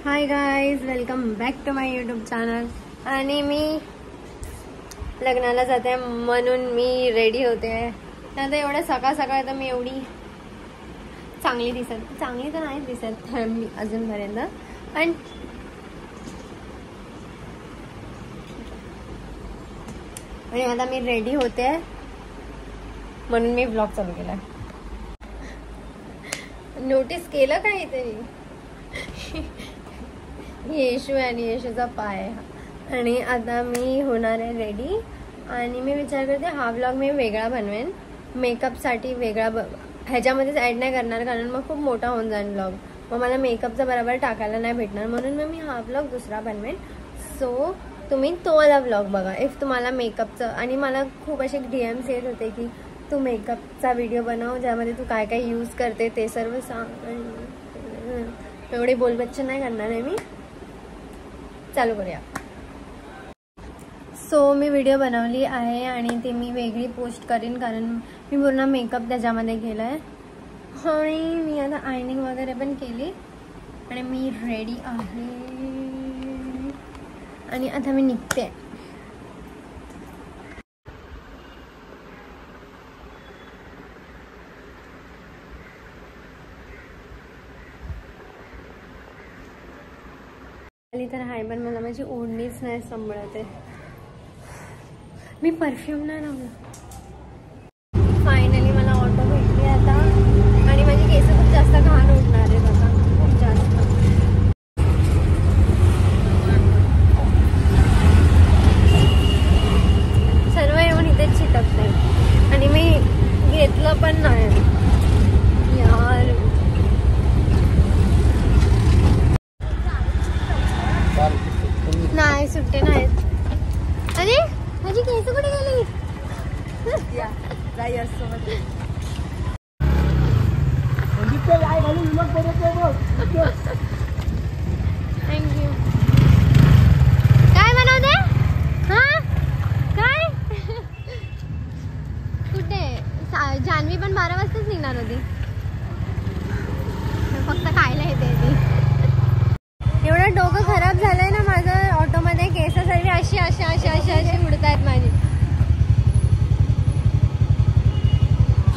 High guys, welcome back to my YouTube channel. आणि मी लग्नाला जाते म्हणून मी रेडी होते. आता एवढं सकाळ सकाळ तर मी एवढी चांगली तर नाही दिसत मी अजूनपर्यंत. पण आणि आता मी रेडी होते म्हणून मी ब्लॉग चालू केला. नोटीस केलं काहीतरी? येशू आणि येशूचा पाय. आणि आता मी होणार आहे रेडी. आणि मी विचार करते हा व्लॉग मी वेगळा बनवेन, मेकअपसाठी वेगळा ह्याच्यामध्येच ॲड नाही करणार, कारण मग खूप मोठा होऊन जाईल व्लॉग. मग मला मेकअपचा बरोबर टाकायला नाही भेटणार, म्हणून मग मी हा व्लॉग दुसरा बनवेन. सो तुम्ही तो वाला व्लॉग बघा इफ तुम्हाला मेकअपचं. आणि मला खूप असे DMs येत होते की तू मेकअपचा व्हिडिओ बनव ज्यामध्ये तू काय काय यूज करते ते सर्व सांग. एवढे बोलबच्चन नाही करणार आहे मी. चालू करूया. सो मी व्हिडिओ बनवली आहे आणि ती मी वेगळी पोस्ट करीन, कारण मी पूर्ण मेकअप त्याच्यामध्ये केला आहे. आणि मी आता आयनिंग वगैरे पण केली आणि मी रेडी आहे. आणि आता मी निघते. तर हाय, पण मला माझी ओढणीच नाही सांभाळते. मी परफ्यूम नाही लावला. फायनली मला ऑटो भेटली आता. आणि माझी केस खूप जास्त घाण उडणार आहेत आता, खूप जास्त. सर्व येऊन इथेच चिटकते आणि मी घेतलं पण नाही यार. नाही, सुट्टे नाहीत. अरे माझी केस कुठे गेली? थँक्यू. काय बनवते? हा काय? कुठे? जान्हवी पण 12 वाजताच निघणार होती. फक्त खायला येते ती. एवढं डोकं खराब झालंय ना माझं ऑटोमध्ये. केस सर्व अशी उडत आहेत माझी.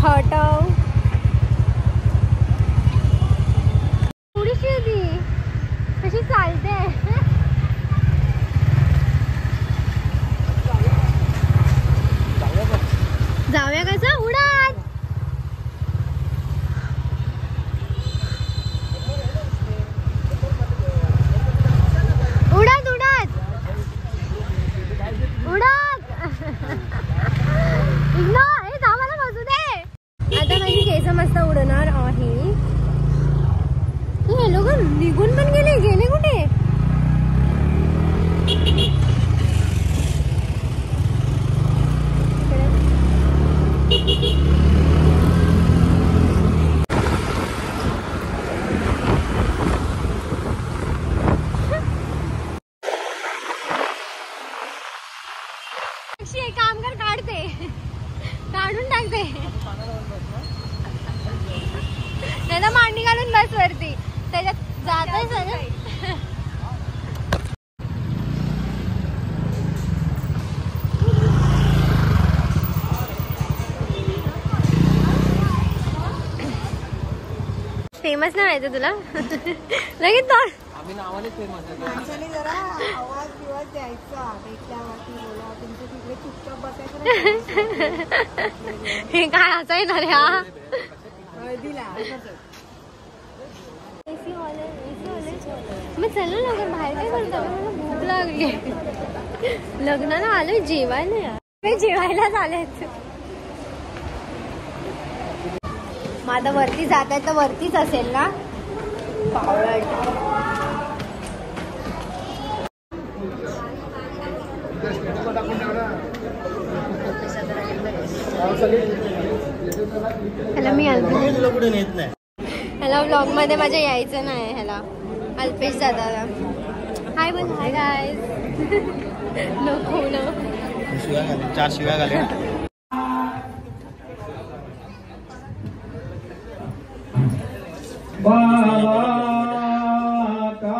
हटव. थोडीशी होती कशी चालते. जाऊया कसं उडत. उडत उडत उडत. हे मला बसू दे. आता माझी केस मस्त उडणार आहे. हे लोक निघून पण गेले कुठे? काम कर, काढून टाकते. नाही तर मांडी घालून बस वरती, त्याच्यात जातच सगळं. फेमस नाही व्हायचं तुला लगेच तर. हे काय असं आहे ना रे? हा मग चल ना लवकर बाहेर. काय करतो? मला भूक लागली. लग्नाला आलोय जेवायला. यार जेवायलाच आलेत. मग आता वरती जात आहे तर वरतीच असेल ना. ह्याला मी ह्याला व्लॉग मध्ये माझ्या यायचं नाही. ह्याला अल्पेश दादाला हाय बोल. Hi guys. नको ना 4 शिव्या घाले. बाबा का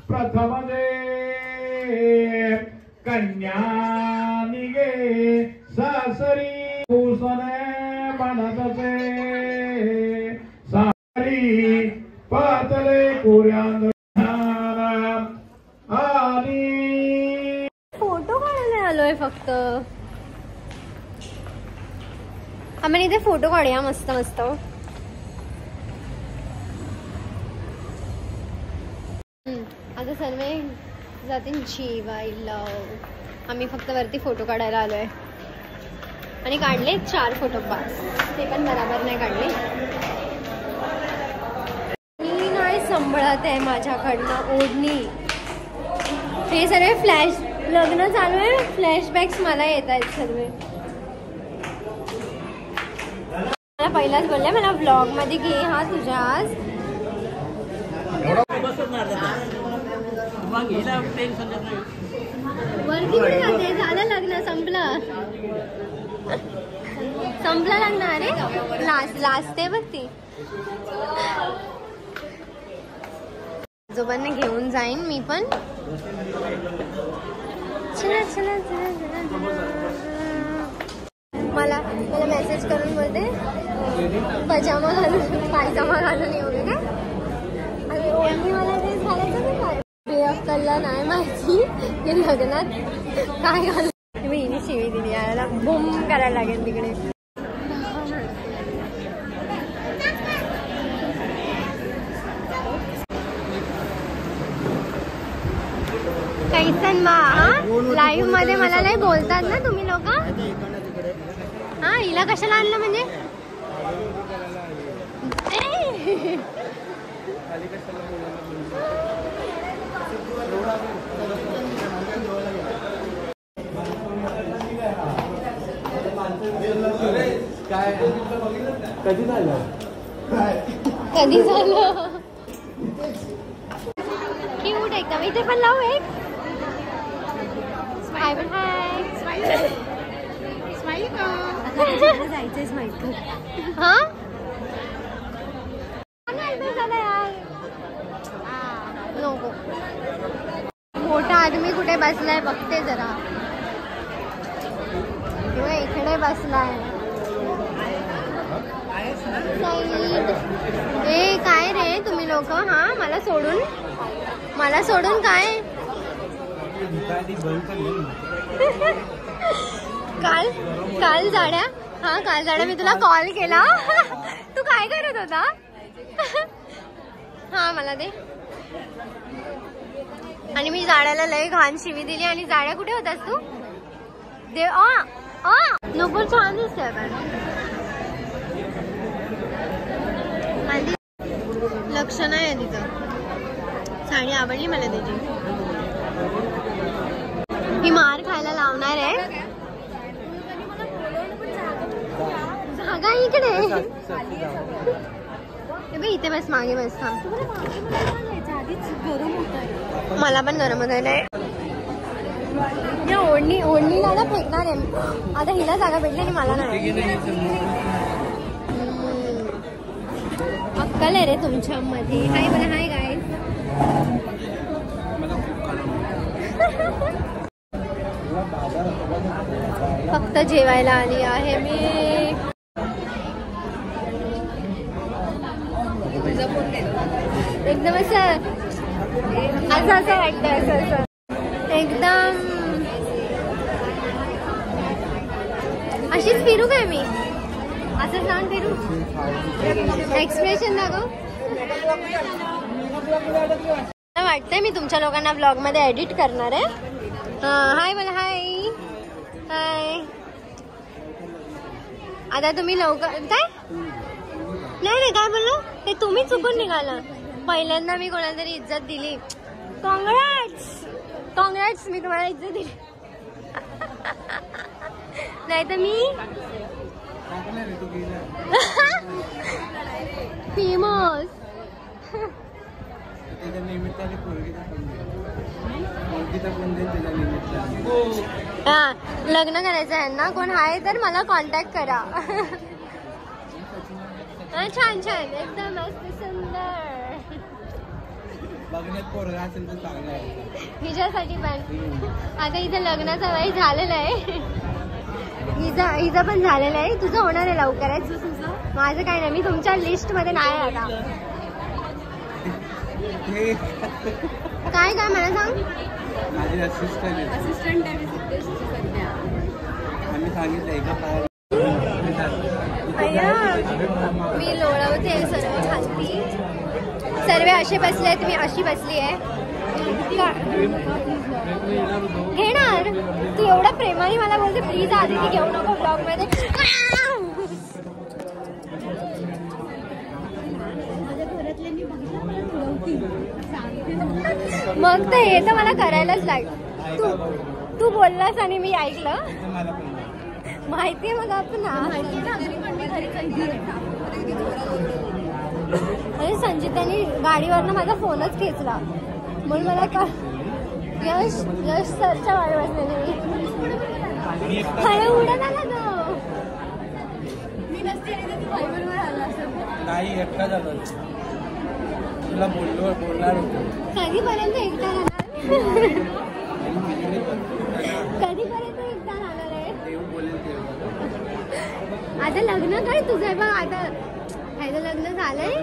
प्रथम कन्या निगे सासरी भूषणे बनतसे सारी पातले कोऱ्यांद आणि फोटो काढायला आलोय फक्त आपण इथे फोटो काढूया मस्त मस्त. आता सर्व जातील जेवायला. आम्ही फक्त वरती फोटो काढायला आलोय आणि काढले 4 फोटो बस. ते पण बरोबर नाही काढले. मी नाही संभळत आहे माझ्याकडनं ओढणी. हे सर्व फ्लॅश लग्न चालू आहे. फ्लॅशबॅक्स मला येत आहेत सर्व. मला पहिलाच बोलले मला व्लॉग मध्ये घे हा तुझ्या आज. वरती कुठे जाते. झालं लग्न संपलं. संपलं लग्न. अरे लास्ट आहे बघ ती. आजोबांना घेऊन जाईन मी पण. चला चला चला चला. मला मेसेज करून बोलते पजामा घालून पायजामा घालून येऊ का. आणि ओढणी मला ते घालायचं नाही. काय बेअक्कलला नाही माहिती की लग्नात काय घालून. मी हिने शिवी दिली. याला बूम करायला लागेल तिकडे. कैसन मा लाईव्ह मध्ये मला नाही बोलतात ना तुम्ही लोक. हा हिला कशाला आणलं म्हणजे. कधी झालं क्यूट एकदम. इथे पण लावू एक. हाय पण हाय. जायचंय स्माईल कर. हा यार नको. मोठा आदमी कुठे बसलाय बघते जरा. किंवा इकडे बसलाय. ए काय रे तुम्ही लोक. हा मला सोडून काय. काल जाड्या. हा काल जाड्या मी तुला कॉल केला. तू काय करत होता. हा मला दे. आणि मी जाड्याला लय घाण शिवी दिली. आणि जाड्या कुठे होतास तू. देव नको. छान दिसतंय पण. लक्ष नाही तिथं. साडी आवडली मला त्याची. ही मार खायला लावणार आहे. जागा इकडे. इथे बस. मागे बस. मला पण गरम होत आहे. ओढणीला ना फेकणार आहे. आता हिला जागा भेटली आणि मला नाही. अक्कल आहे रे तुमच्या मध्ये. हाय बोला. Hi guys. फक्त जेवायला आली आहे मी. एकदम असं वाटतं. असं एकदम अशीच फिरू काय मी. असं जाऊन फिरू. एक्सप्रेशन दाखव. वाटतंय मी तुमच्या लोकांना ब्लॉग मध्ये एडिट करणार आहे. हाय बोला. हाय हाय. आता तुम्ही लवकर काय नाही काय बोललो ते तुम्ही चुकून निघाला. पहिल्यांदा मी कोणाला तरी इज्जत दिली. कॉंग्रॅट्स मी तुम्हाला इज्जत दिली. नाही तर मी फेमस. हा लग्न करायचं आहे ना. कोण आहे तर मला कॉन्टॅक्ट करा. छान छान एकदम मस्त सुंदर. हिच्यासाठी पण आता इथं लग्नाचा वय झालेला आहे. हिचा पण झालेला आहे. तुझं होणार आहे लवकरच. माझं काय नाही, मी तुमच्या लिस्ट मध्ये नाही आता. काय काय मला सांग. माझी असिस्टंट आहे आम्ही सांगितलं मी लोळवते सर्व खालती. सर्व असे बसले आहेत, मी अशी बसली आहे. घेणार तू एवढ्या प्रेमाने मला बोलते प्लीज आधी ती घेऊ नको ब्लॉग मध्ये. मग तर हे तर मला करायलाच लागेल. तू बोललास आणि मी ऐकलं. माहितीये मग आपण अरे संजितानी गाडीवरनं माझा फोनच खेचला म्हणून मला का यश सरच्या वाट बसलेली मी. अरे उडत आला तो. मी नसते नाही एकटा झालो तुला बोलणार होतो. कधीपर्यंत एकटा राहणार. कधीपर्यंत एकटा राहणार आहे. आता लग्न काय तुझं बघ. आता ह्याचं लग्न झालंय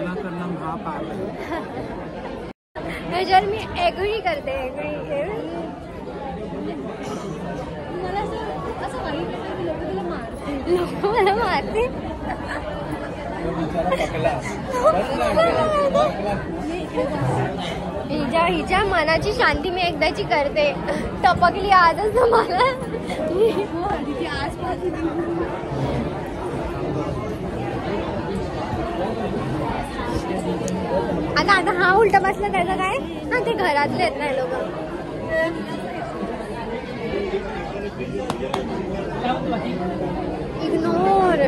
त्याच्यावर मी एग्री करते. मला असं वाईट लोक तुला मारते. लोक मला मारते. हिच्या मनाची शांती मी एकदाची करते. टपकली आजच ना मला. आता हा उलटा बसला त्याचं काय. हा ते घरातले आहेत ना लोक. इग्नोर.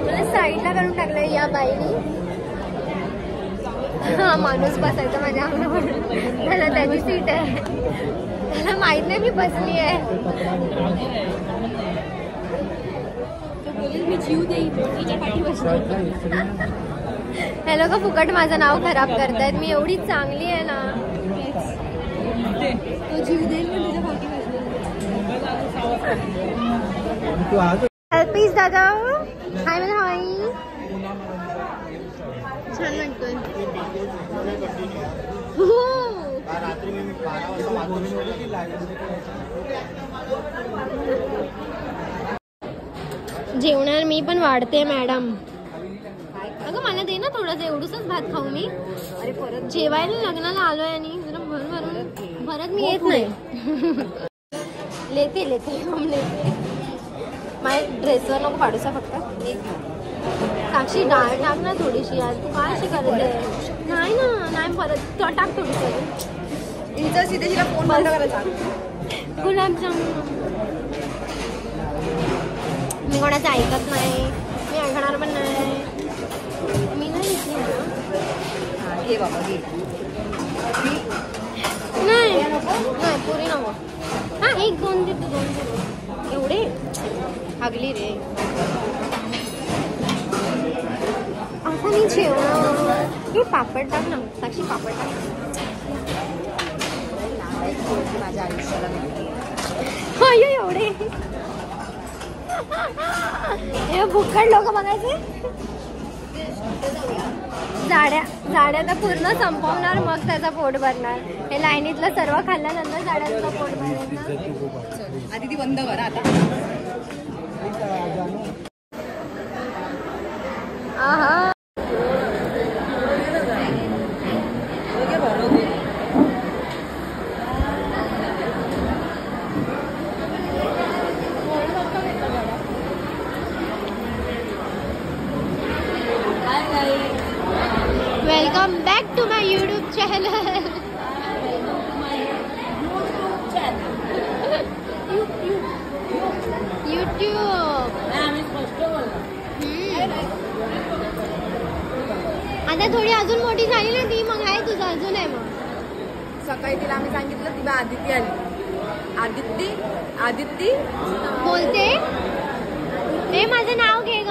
मला साईडला करून टाकलंय या बाईनी. हा माणूस बसायचा माझ्या अंगावर. त्याला त्याची सीट आहे. त्याला माहित नाही मी बसली आहे. मी जीव देईन तिच्या पाठी बसली. हे लोक फुकट माझं नाव खराब करतायत. मी एवढी चांगली आहे ना. तो जीव देईल पण तुझ्या पाठी बसली. प्लीज दादा हाय मला. हाय छान वाटतोय. जेवणार मी पण वाढते मॅडम. अगं मला दे ना थोडंसं. एवढंच भात खाऊ मी. अरे परत जेवायला लग्नाला आलोय आणि जरा भरून भरत मी येत नाही. लेते माझ्या ड्रेसवर नको पाडूसा फक्त. साक्षी डाळ टाक ना थोडीशी. आज तू काय अशी करते. नाही ना नाही परत टाक थोडीशी. फोन बंद करायचा. गुलाबजामुन मी कोणाचं ऐकत नाही. मी ऐकणार पण नाही. मी नाही नाही पुरी नको. हा एक दोन दे. एवढे हागली रे. असं नाही जेवण. हे पापड टाक ना साक्षी. पापड टाक माझ्या आयुष्याला. एवढे हे भुक्कड लोक बघायचे. जाड्या तर पूर्ण संपवणार मग त्याचा पोट भरणार. हे लाईनीतलं सर्व खाल्ल्यानंतर जाड्याचं पोट भरणार. आधी ती बंद कर आता. आहा welcome back to my YouTube channel. आता थोडी अजून मोठी झाली ना ती. मग आहे तुझं अजून आहे. मग सकाळी तिला आम्ही सांगितलं ती आदिती आली. आदिती बोलते हे माझं नाव घे ग.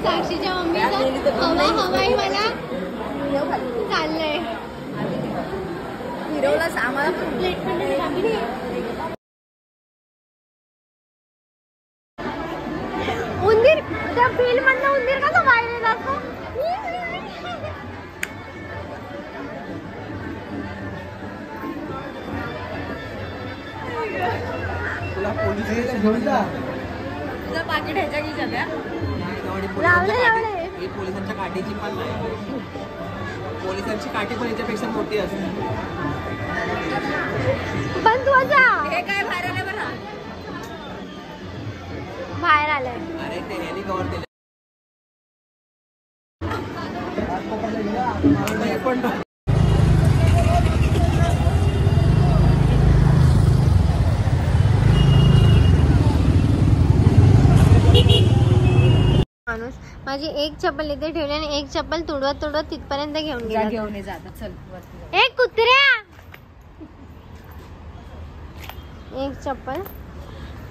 साक्षीच्या मम्मीचा हवाई मला चाललंय फिरवला आम्हाला पण प्लेट उंदीर त्या फिल्म मधला उंदीर कसा बाहेर येत असतो. तुला पोलीस घेऊन जा. तुझं पाकिट ह्याच्या की सगळ्या ही पोलिसांच्या काठीची पण नाही. पोलिसांची काठी पण याच्यापेक्षा मोठी असते. पण तू असा हे काय बाहेर आलं बरं बाहेर आलाय. अरे ते ह्यानी कव्हर केलं. पण माणूस माझी एक चप्पल इथे ठेवली आणि एक चप्पल तुडवत तुडवत तिथपर्यंत घेऊन गेला. घेऊन जात चल एक कुत्र्या एक चप्पल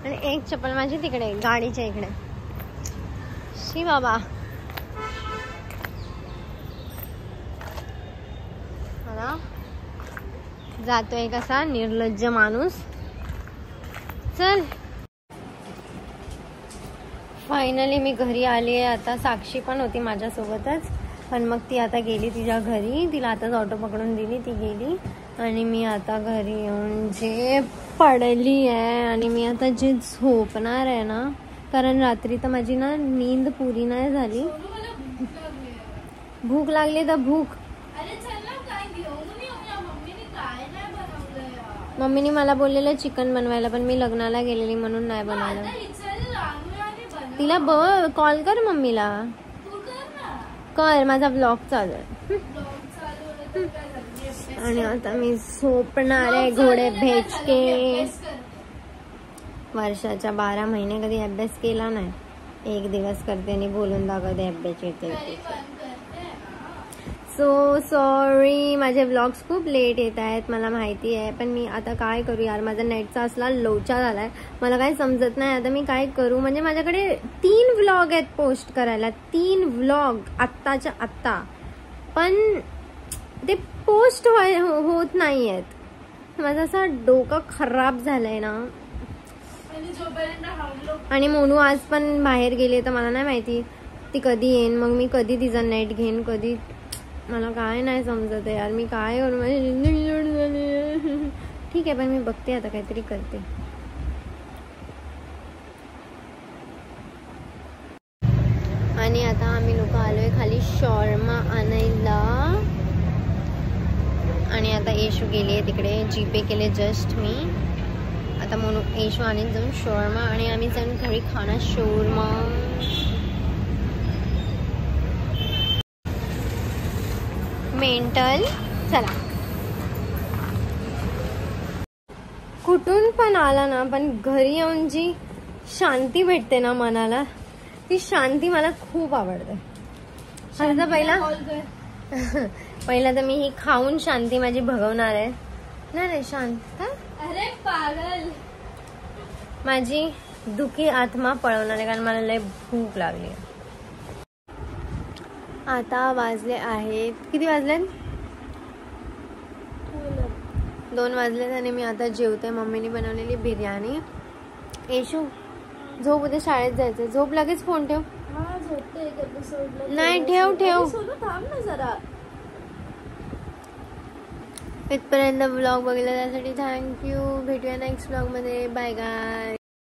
आणि एक चप्पल माझी तिकडे गाडीच्या इकडे. शी बाबा मला जातोय कसा निर्लज्ज माणूस. चल फायनली मी घरी आली आहे. आता साक्षी पण होती माझ्यासोबतच पण मग ती आता गेली तिच्या घरी. तिला आताच ऑटो पकडून दिली ती गेली आणि मी आता घरी येऊन जे पडली आहे आणि मी आता जे झोपणार आहे ना कारण रात्री तर माझी ना नींद पुरी नाही झाली. भूक लागली तर भूक. मम्मीने मला बोललेलं चिकन बनवायला पण मी लग्नाला गेलेली म्हणून नाही बनवलं. तिला कॉल कर मम्मीला कर माझा ब्लॉग चालू आहे. आणि आता मी झोपणार आहे घोडे भेचके. वर्षाच्या 12 महिने कधी अभ्यास केला नाही. एक दिवस करते आणि बोलून दाखवते अभ्यास येते. सो सॉरी माझे व्लॉग्स खूप लेट येत आहेत मला माहिती आहे पण मी आता काय करू यार. माझा नेटचा असला लोचा झालाय मला काही समजत नाही आता मी काय करू. म्हणजे माझ्याकडे 3 व्लॉग आहेत पोस्ट करायला. 3 व्लॉग आत्ताच्या आत्ता पण ते पोस्ट होत नाही आहेत. माझं असं डोकं खराब झालंय ना. आणि मोनू आज पण बाहेर गेले तर मला नाही माहिती ती कधी येईन. मग मी कधी तिचा नेट घेईन कधी मला काय नाही समजत आहे यार. मी काय करू माझी जिंदगी जोड झाली. ठीक आहे पण मी बघते आता काहीतरी करते. आणि आता आम्ही लोक आलोय खाली शॉर्मा आणायला. आणि आता येशू गेली आहे तिकडे. जीपे केले जस्ट मी. आता म्हणून येशू आणि जाऊन शॉर्मा आणि आम्ही जाऊन घरी खाणार शॉर्मा. मेंटल चला कुठून पण आला ना पण घरी येऊन जी शांती भेटते ना मनाला ती शांती मला खूप आवडते. आता पहिला तर मी ही खाऊन शांती माझी भगवणार आहे. नाही शांत अरे पागल माझी दुखी आत्मा पळवणार आहे कारण मला लय भूक लागली. आता वाजले आहेत किती वाजलेत 2 वाजलेत आणि मी आता जेवते. मम्मीने बनवलेली बिर्याणी. येशू झोप उद्या शाळेत जायचं. झोप लगेच फोन ठेव. नाही ठेव थांब ना जरा. इथपर्यंत ब्लॉग बघितला त्यासाठी थँक्यू. भेटूया नेक्स्ट ब्लॉग मध्ये. बाय गाय.